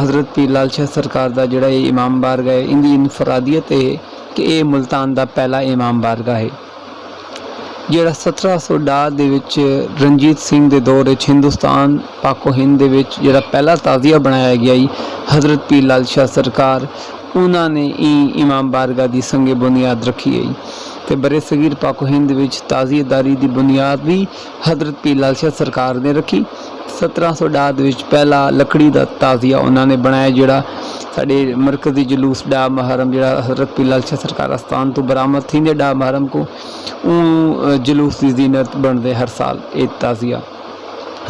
हज़रत पीर लाल शाह सरकार दा जिहड़ा ये इमाम बारगाह है, इनकी इनफरादियत है कि ये मुल्तान दा पहला इमाम बारगाह है जिहड़ा 1762 दे विच रणजीत सिंह दे दौर विच हिंदुस्तान पाको हिंद दे विच जिहड़ा पहला ताज़िया बनाया गया ही हज़रत पीर लाल शाह सरकार उन्होंने इमाम बारगाह की संगे बुनियाद रखी है। तो बरे सगीर पाको हिंद विच ताज़ियेदारी की बुनियाद भी हज़रत पीर लाल शाह सरकार ने रखी। 1762 विच पहला लकड़ी का ताज़िया उन्होंने बनाया जिहड़ा साडे मरकज़ी जलूस डा मुहर्रम जिहड़ा हज़रत पीर लाल शाह सरकार आस्थान तो बरामद थींदे डा मुहर्रम को जलूस की जीनत बनते हर साल ये ताज़िया।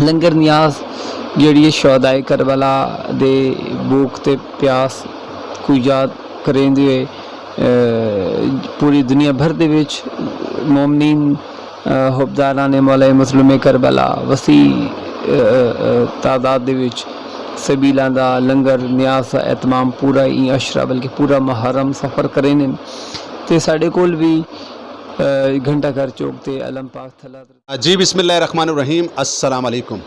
लंगर नियाज जिहड़ी शहदाए करबला दे भूख ते प्यास को याद करेंदे हुए पूरी दुनिया भर दे विच मोमनीन हुब्बदारां ने मौला मज़लूम करबला वसी तादाद दे विच सबीलां दा लंगर नियाज का एहतमाम पूरा ही अशरा बल्कि पूरा मुहर्रम सफ़र करें ते साडे कोल भी घंटा घर चौक ते अलम पाक थला जी बिस्मिल्लाहिर्रहमानिर्रहीम अस्सलाम वालेकुम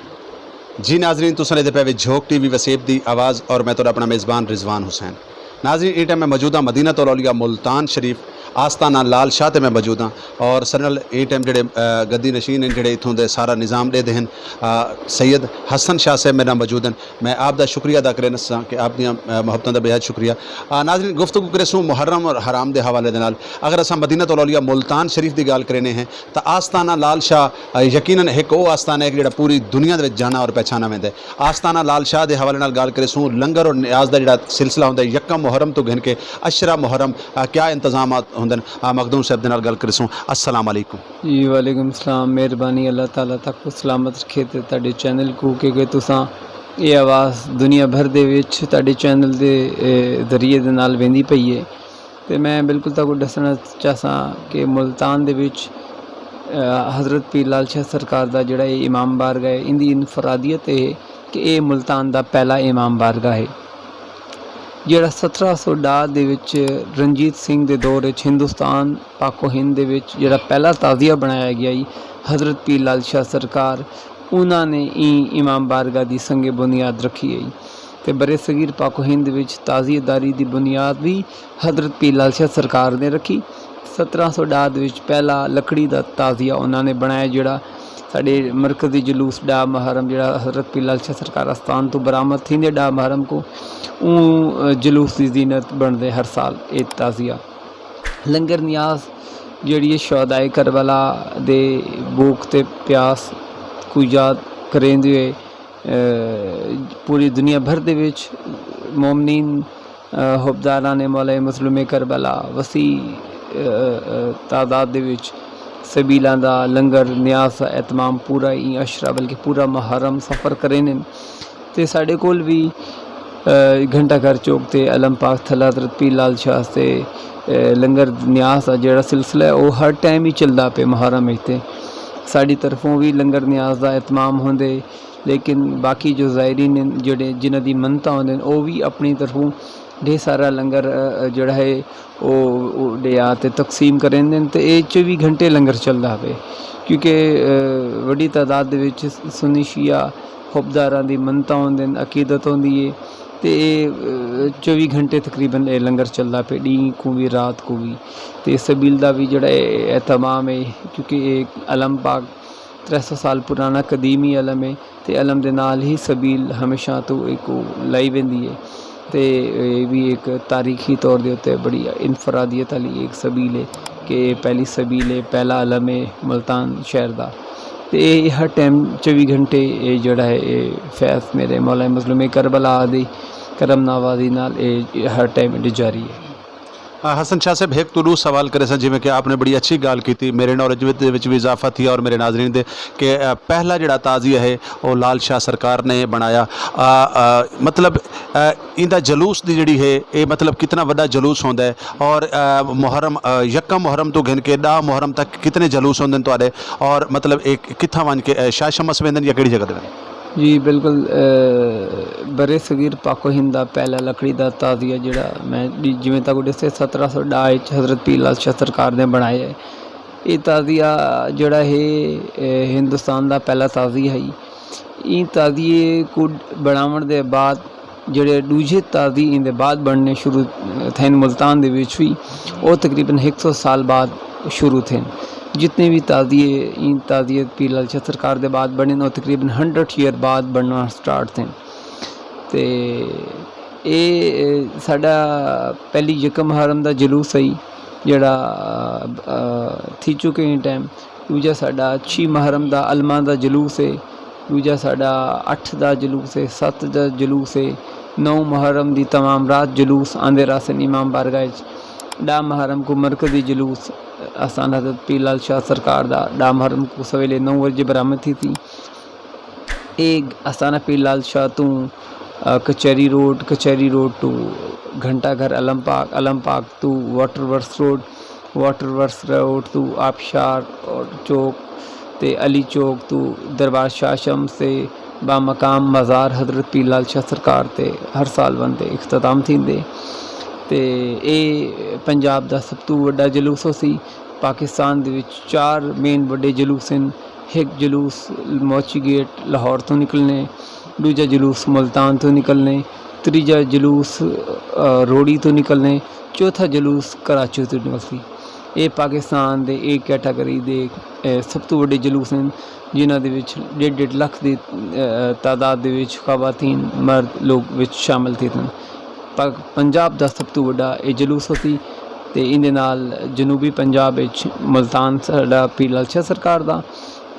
जी नाजरीन तुसां दे पे झोंक टीवी वसेब दी आवाज़ और मैं तो अपना मेज़बान रिजवान हुसैन। नाजरीन इस टाइम मैं मौजूद हाँ मदीनतुल औलिया मुल्तान शरीफ आस्थाना लाल शाह ते मैं मौजूद हाँ और सरनल ये टाइम जेडे गद्दी नशीन हैं जेडे इतों के सारा निज़ाम दे हैं सैयद हसन शाह साहब मेरे नाल मौजूद हैं। मैं आप दा शुक्रिया अदा करे नसा कि आप दी मुहब्बतों का बेहद शुक्रिया। नाज़रीन गुफ्तगू करे सूँ मुहर्रम और हराम के हवाले दे नाल अगर असां मदीनतुल औलिया मुल्तान शरीफ की गल करने हैं तो आस्थाना लाल शाह यकीनन एक वो आस्थाना है जिहड़ा पूरी दुनिया दे जाना और पहचाना वेंदा है। आस्थाना लाल शाह के हवाले नाल गल करे सूँ लंगर और नियाज का जिहड़ा सिलसिला होंदा है यकम मुहर्रम तो गिन के अशरा मुहर्रम क्या इंतजाम होंदे मखदूम साहब दे नाल गल करिसूं। अस्सलाम वालेकुम। जी वालेकुम सलाम। मेहरबानी अल्लाह ताला तक को सलामत रखे ते तुहाडे चैनल को कि तुसां ये आवाज़ दुनिया भर दे विच तुहाडे चैनल दे जरिए दे नाल वेंदी पई है। ते मैं बिल्कुल तुहानू दसना चाहसां कि मुल्तान दे विच हज़रत पीर लाल शाह सरकार दा जिहड़ा ये इमाम बारगाह है इनकी इनफरादियत है कि ये मुल्तान दा पहला इमाम बारगाह है जिहड़ा 1762 दे विच रणजीत सिंह दे दौर विच हिंदुस्तान पाको हिंद दे विच जिहड़ा पहला ताज़िया बनाया गया ही हज़रत पीर लाल शाह सरकार उन्होंने इमाम बारगाह की संगे बुनियाद रखी है। तो बरे सगीर पाको हिंद विच ताज़ियेदारी की बुनियाद भी हज़रत पीर लाल शाह सरकार ने रखी। 1762 विच पहला लकड़ी का ताज़िया उन्होंने बनाया जिहड़ा साडे मरकज़ी जलूस डा मुहर्रम जिहड़ा हज़रत पीर लाल शाह सरकार आस्थान तो बरामद थींदे डा मुहर्रम को जलूस की जीनत बनते हर साल ये ताज़िया। लंगर नियाज जिहड़ी शहदाए करबला दे भूख ते प्यास को याद करेंदे हुए पूरी दुनिया भर दे विच मोमनीन हुब्बदारां ने मौला मज़लूम करबला वसी तादाद दे विच सबीलां दा लंगर नियाज का एहतमाम पूरा ही अशरा बल्कि पूरा मुहर्रम सफ़र करें ते साडे कोल भी घंटा घर चौक ते अलम पाक थला हज़रत पीर लाल शाह से लंगर नियाज का जिहड़ा सिलसिला है वो हर टाइम ही चलदा पे मुहर्रम ते साड़ी तरफों भी लंगर नियाज का एहतमाम होंदे लेकिन बाकी जो ज़ायरीन जिहड़े जिन्हां दी मन्नतां होंदियां वो भी अपनी तरफों ढेर सारा लंगर जिहड़ा है वो डिया ते तकसीम करेंदे ते 24 घंटे लंगर चलदा पे क्योंकि वड्डी तादाद दे विच सुन्नी शिया हुब्बदारां दी मन्नतां होंदियां अकीदत होंदी है ते 24 घंटे तकरीबन लंगर चलदा पे डी को भी रात को भी। ते सबील दा भी जिहड़ा एहतमाम है क्योंकि एक अलम पाक 300 साल पुराना कदीमी अलम है ते अलम दे नाल ही सबील हमेशा तो एक लाई वेंदी है ते भी एक तारीखी तौर दे उत्ते बड़ी इनफरादियत वाली एक सबील है कि पहली सबील है पहला अलम है मुल्तान शहर का। तो ये हर टाइम 24 घंटे ये जोड़ा है ये फैज़ मेरे मौला मज़लूम करबला दी करम नवाजी नाल ये हर टाइम जारी है। हसन शाह साहब एक तो सवाल करे सन जिमें कि आपने बड़ी अच्छी गल की मेरे नॉलेज भी इजाफा थी और मेरे नाजरीन दे कि पहला जिहड़ा ताज़िया है वो लाल शाह सरकार ने बनाया मतलब इनका जलूस की जिहड़ी है ये मतलब कितना बड़ा जलूस होंदा है और मुहर्रम यकम मुहर्रम तो गिन के डा मुहर्रम तक कितने जलूस होंदे तुहाडे और मतलब एक कित्थां वन के शाह शमस वेंदे या किहड़ी जगह ते? जी बिल्कुल बरे सगीर पाको हिंद का पहला लकड़ी का ताज़िया जिहड़ा मैं जिवें तक दस्सिया 1762 हज़रत पीर लाल शाह सरकार ने बनाया है। ये ताज़िया जिहड़ा है हिंदुस्तान का पहला ताज़िया है। ये ताज़िए को बनावन दे बाद ਜਿਹੜੇ ਦੂਜੇ ਤਾਜ਼ੀ ਇਹਦੇ ਬਾਅਦ ਬਣਨੇ ਸ਼ੁਰੂ थे मुल्तान ਦੇ ਵਿੱਚ ਵੀ ਉਹ ਤਕਰੀਬਨ 100 ਸਾਲ ਬਾਅਦ ਸ਼ੁਰੂ थे। जितने भी ताज़िए इन ताज़ियत पीर लाल शाह सरकार के बाद बने वो तकरीबन 100 ईयर बाद बनना स्टार्ट थे। तो ये साडा पहली यकम मुहर्रम का जुलूस है जड़ा थी चुके हैं टाइम। दूजा साडा 6 मुहर्रम का अलमा का जुलूस है। दूजा साडा 8 का जुलूस है, 7 का जुलूस है, 9 मुहर्रम की तमाम रात जुलूस आंदे रासन इमाम बारगाह। 10 मुहर्रम को मरकज़ी जुलूस आसान हज़रत पीर लाल शाह सरकार दा 10 मुहर्रम को सवेले 9 बजे बरामद थी। एक आसाना पीर लाल शाह तू कचहरी रोड टू घंटा घर अलम पाक to water works road to आबशार और चौक ते अली चौक टू दरबार शाह शम्स से बामकाम मज़ार हज़रत पीर लाल शाह सरकार ते हर साल बनते इख्तिताम थींदे। ते ये पंजाब दा सब तो वड्डा जुलूस सी। पाकिस्तान दे विच 4 मेन वड्डे जुलूस हैं। एक जुलूस मोची गेट लाहौर तो निकलने, दूजा जुलूस मुल्तान तो निकलने, तीजा जुलूस रोड़ी तो निकलने, चौथा जुलूस कराची तो निकलती। ये पाकिस्तान दे एक कैटागरी दे सब तो वड्डे जुलूस हैं जिन्हां दे विच 1.5 लाख दी तादाद दे विच ख़वातीन मर्द लोग विच शामिल थे। पंजाब का सब तो वड्डा ये जुलूस सी। तो इहदे नाल जनूबी पंजाब विच मुल्तान साडा पीर लाल शाह सरकार दा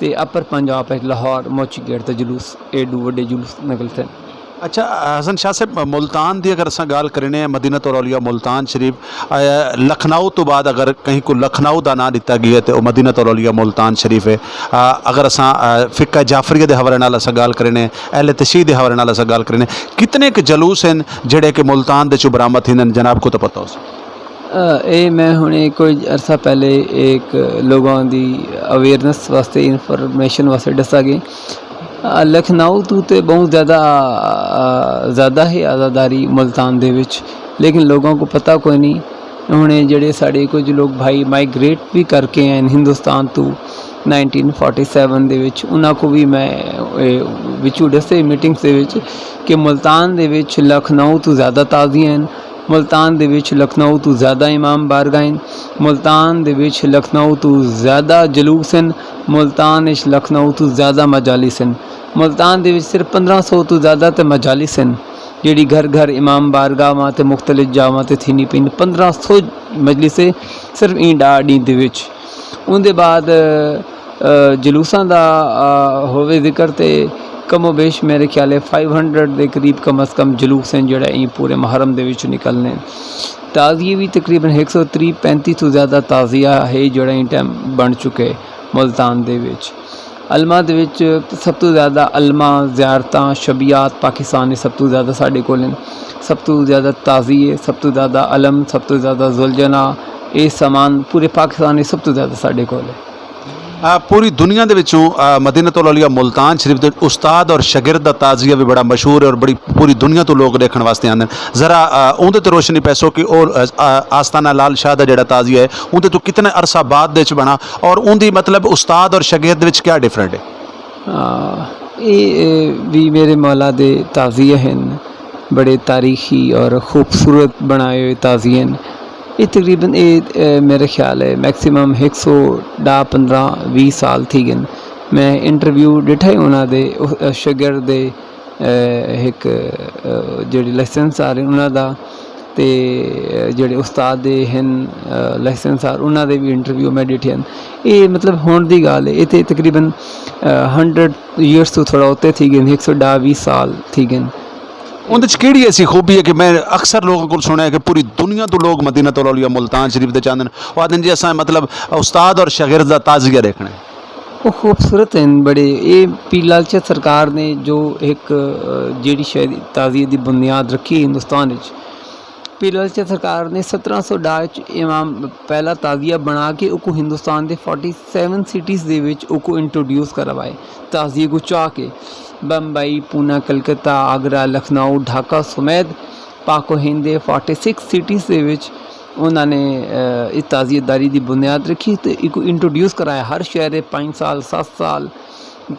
ते अपर पंजाब विच लाहौर मोची गेट का जुलूस ये 2 वड्डे जुलूस निकलते हैं। अच्छा हसन शाह साहब मुल्तान की अगर अस गाल करें मदीना तो औलिया मुल्तान शरीफ लखनऊ तो बाद अगर कहीं को लखनऊ का नाम दिता गया तो मदीना तो औलिया मुल्तान शरीफ है। अगर अस फ़िक़्ह जाफरिया के हवाले नाल अस गाल करें अहले तशरीह के हवाले नाल अस गाल करें कितने के जलूस हैं जेडे कि मुल्तान दे चो बरामद थींदे जनाब को तो पता हो। ये मैं हुणे कोई अरसा पहले एक लोगों की अवेयरनेस वास्ते इंफॉर्मेशन वास्ते दसा गई लखनऊ तो बहुत ज़्यादा है आज़ादारी मुल्तान दे विच, लेकिन लोगों को पता कोई नहीं। हुणे जेड़े साढ़े कुछ लोग भाई माइग्रेट भी करके हैं हिंदुस्तान तो 1947 दे विच उन्हां को भी मैं विचू दसे मीटिंग्स दे विच कि मुल्तान दे विच लखनऊ तो ज़्यादा ताज़ियां हैं, मुल्तान दे विच लखनऊ तो ज़्यादा इमाम बारगाह हैं, मुल्तान दे विच लखनऊ तो ज़्यादा जुलूस हैं, मुल्तान विच लखनऊ तो ज़्यादा मजालिस हैं। मुल्तान दे विच सिर्फ 1500 तो ज़्यादा तो मजालिस हैं जिहड़ी घर घर इमाम बारगाह मां ते मुख्तलिफ जावां ते थीनी पिन 1500 मजलिसें सिर्फ इन डाडी दे विच। उनके बाद जुलूसां दा होवे जिक्र ते कमो बेश मेरे ख्याल है 500 के करीब कम अज़ कम जुलूस हैं जोड़ा पूरे मुहर्रम दे विच निकलने। ताज़िए भी तकरीबन 135 तो ज़्यादा ताज़िया है जोड़ा इन टाइम बन चुके मुल्तान दे विच। अलमा दे विच सब तो ज़्यादा अलमा ज़ियारतां शबियात पाकिस्तान सब तो ज़्यादा साढ़े कोल हैं। सब तो ज़्यादा ताज़िए, सब तो ज़्यादा अलम, सब तो ज़्यादा जुलजना ये सामान पूरे पाकिस्तान सब तो ज़्यादा साढ़े कोल है। पूरी दुनिया के विचों मदीना तो औलिया मुल्तान शरीफ के उस्ताद और शागिर्द का ताज़िया भी बड़ा मशहूर है और बड़ी पूरी दुनिया तो लोग देखने वास्ते आते हैं। ज़रा उनके तो रोशनी पैसो कि और आस्ताना लाल शाह का जोड़ा ताज़िया है उनके तो कितने अरसा बाद बना और उनकी मतलब उस्ताद और शागिर्द विच क्या डिफरेंट है। ये भी मेरे मौला दे ताज़िए हैं, बड़े तारीखी और खूबसूरत बनाए हुए ताज़िए हैं। ये तकरीबन ये मेरे ख्याल है मैक्सिमम 115-20 साल थी गए। मैं इंटरव्यू डिठा ही उन्होंने दे शागिर्द दे एक जेह्ड़े लाइसेंसार उन्होंने दा ते जेह्ड़े उस्ताद दे हैं लाइसेंसार उन्होंने दे भी इंटरव्यू मैं डिठे हैं। ये मतलब होने की गल है ये तो तकरीबन 100 ईयर्स तो थोड़ा उत्ते थी गए 120 साल थी गए। उनके केड़ी ऐसी खूबी है कि मैं अक्सर लोगों को सुना है कि पूरी दुनिया तो लोग मदीना तो औलिया मुल्तान शरीफ दे चाहते हैं वो आदमी जी असा मतलब उस्ताद और शागिर्द का ताज़िया देखना है। वो खूबसूरत हैं बड़े। ये पीर लाल शाह सरकार ने जो एक जेड़ी शायद ताज़िए की बुनियाद रखी हिंदुस्तान विच। पीर लाल शाह सरकार ने 1700 इमाम पहला ताज़िया बना के उको हिंदुस्तान के 47 सिटीज़ दे विच उको इंट्रोड्यूस करवाए ताज़िए को चाह के। बम्बई, पूना, कलकत्ता, आगरा, लखनऊ, ढाका समेत पाको हिंदे 46 सिटीज़ दे विच उन्होंने इस ताज़ियतदारी की बुनियाद रखी तो इको इंट्रोड्यूस कराया। हर शहर 5 साल 7 साल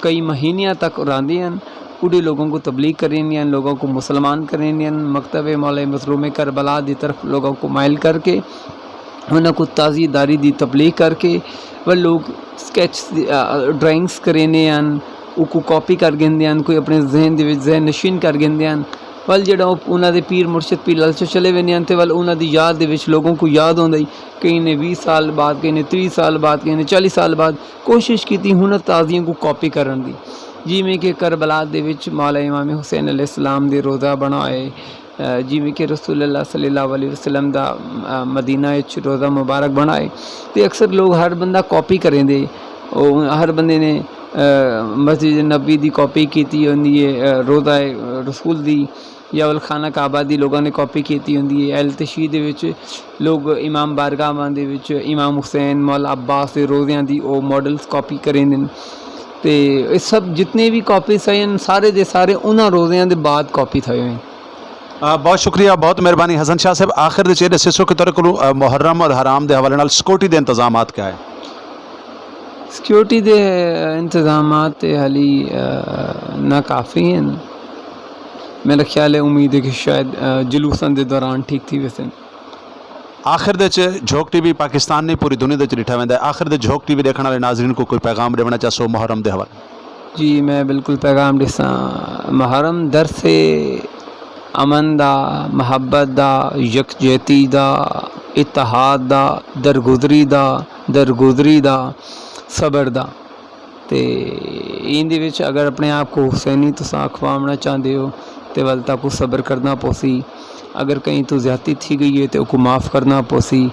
कई महीनिया तक रहंदे हैं پورے لوگوں کو تبلیغ کرنی ہیں، لوگوں کو مسلمان کرنی ہیں، مکتب مولا مظلوم کربلا دی طرف لوگوں کو مائل کر کے انہوں کو تازی داری دی تبلیغ کر کے وہ لوگ سکیچ ڈرائنگس کرنے ہیں، وہ کو کاپی کر گندے ہیں، کوئی اپنے ذہن دے وچ ذہن نشین کر گندے ہیں، ول جڑا انہوں دے پیر مرشد پیر لال چلے ہوئے ہیں، ول انہوں دی یاد دے وچ لوگوں کو یاد ہوندی، کئی نے 20 سال بعد، کئی نے 30 سال بعد، کئی نے 40 سال بعد کوشش کی ہنر تازیاں کو کاپی کرن دی، جی میں کہ کربلا دے وچ مولا امام حسین علیہ السلام دے روضہ بنائے، جی میں کہ رسول اللہ صلی اللہ علیہ وسلم دا مدینہ وچ روضہ مبارک بنائے، تے اکثر لوگ ہر بندہ کاپی کریں دے، ہر بندے نے مسجد نبی دی کاپی کیتی ہوندی ہے، روضہ رسول دی یا خانہ کعبہ دی لوگوں نے کاپی کیتی ہوندی ہے، اہل تشیع دے وچ لوگ امام بارگاہ دے وچ امام حسین مولا عباس دے روزیاں دی او ماڈلز کاپی کریں دن، تے سب جتنے بھی کاپیز ہیں سارے دے سارے انہاں روزیاں دے بعد کاپی تھے ہوئے ہیں۔ بہت شکریہ، بہت مہربانی حسن شاہ صاحب۔ آخر دے چیرے سسو کے طور کو محرم اور حرام دے حوالے نال سیکورٹی دے انتظامات کیا ہے؟ سیکیورٹی دے انتظامات تے حالی ناکافی ہیں، میرا خیال ہے امید ہے کہ شاید جلوساں دے دوران ٹھیک تھی ویسے۔ آخر دے جھوک ٹی وی پاکستان نہیں پوری دنیا دے ڈٹھا ویندا ہے، آخر دے جھوک ٹی وی دیکھن والے ناظرین کو کوئی پیغام دینا چاہو محرم دے حوالے؟ جی میں بالکل پیغام ڈساں، محرم درس امن دا، محبت دا، یکجہتی دا، اتحاد دا، درگزری دا، صبر دا، تے ان دے وچ اگر اپنے آپ کو حسینی تساں کھوانا چاہتے ہو تے ول تک کو صبر کرنا پوسی، اگر کہیں تو زیادتی تھی گئی ہے تو کو معاف کرنا پوسی،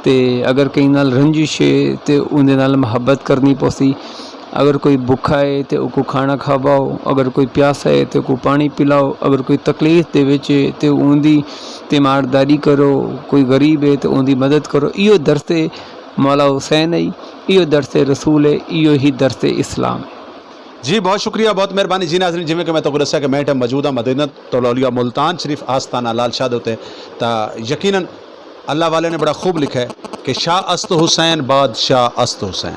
تے اگر کہیں نال رنجش ہے تو اندے نال محبت کرنی پوسی، اگر کوئی بھوکا ہے تو کو کھانا کھواؤ، اگر کوئی پیاسا ہے تو کو پانی پلاؤ، اگر کوئی تکلیف دے وچ ہے تو ان دی تیمارداری کرو، کوئی غریب ہے تو ان دی مدد کرو۔ ایو درس مولا حسین ہے، ایو درس رسول ہے، ایو ہی درس اسلام ہے۔ جی بہت شکریہ، بہت مہربانی جی ناظرین، جی میں کہ میں تو دسیا کہ میں موجودہ مدینہ طلولیہ ملتان شریف آستانہ لال شاہ ہوتے تا یقیناً اللہ والے نے بڑا خوب لکھا ہے کہ شاہ است حسین بادشاہ است حسین،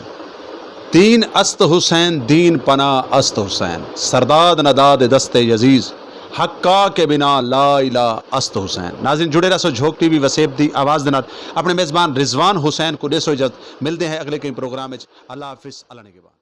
دین است حسین دین پناہ است حسین، سرداد نداد دست یزیز حقا کے بنا لا الہ است حسین۔ ناظرین جڑے رہو جھوک ٹی وی وسیب دی آواز دے نال اپنے میزبان رضوان حسین کو دے سو اجازت، ملتے ہیں اگلے کئی پروگرام میں۔ اللہ حافظ، اللہ نگہبان۔